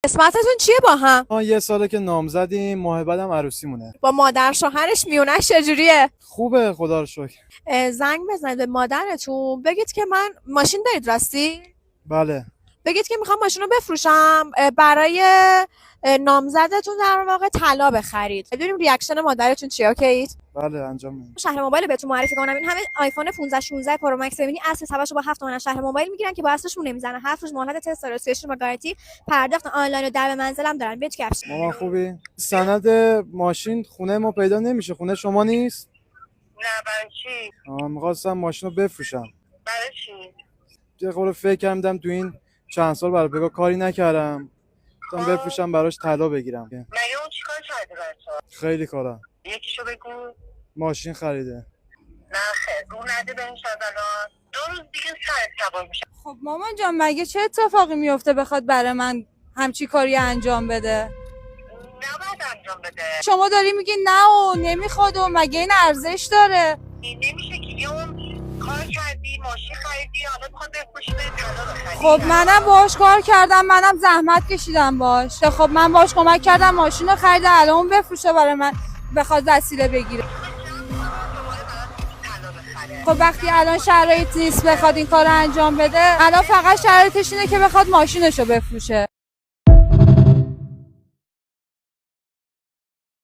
قسمتتون چیه با هم؟ ما یه ساله که نامزدیم، ماه بعدم عروسیمونه. با مادر شوهرش میونش چجوریه؟ خوبه خدا رو شکر. زنگ بزنید به مادرتون بگید که من ماشین دارید راستی؟ بله. بگید که میخوام ماشین رو بفروشم برای نامزدتون در واقع طلا بخرید. ببینیم ریاکشن مادرتون چیه. اوکیید؟ بله انجام میدم. شهر موبایل بهتون معرفی کنم. این همه آیفون 15 16 پرو مکس ببینی اصل تباشو با 7 تومن شهر موبایل میگیرن که با اصلشون نمیزنه. 7 روز مهلت تست رسیدشون با گارانتی، پرداخت آنلاین و در به منزلم دارن. بیت کفش. مامان خوبی؟ سند ماشین خونه ما پیدا نمیشه. خونه شما نیست؟ نه برای چی؟ می‌خواستم ماشین رو بفروشم. برای چی؟ یه خورده فکر کردم تو این چند سال برای بگاه کاری نکردم. گفتم بفروشم براش طلا بگیرم. مگه اون چیکار کرده برای تو؟ خیلی کارا. یکیشو بگو. ماشین خریده. نه خیر رو نده بهش از الان 2 روز دیگه سرت سوار میشه. خب مامان جان مگه چه اتفاقی میفته بخواد برای من همچی کاری انجام بده؟ نباید انجام بده. شما داری میگی نه و نمیخواد و مگه این ارزش داره؟ این نمیشه که یه اون کار کردی ماشین خریدی حالا بخواد بفروشی به طلا بخری. خب منم باهاش کار کردم، منم زحمت کشیدم باش. خب من باهاش کمک کردم ماشین رو خریده، الان اون بفروشه برای من بخواد وسیله بگیره. خب وقتی الان شرایط نیست بخواد این کار رو انجام بده، الان فقط شرایطش اینه که بخواد ماشینشو بفروشه.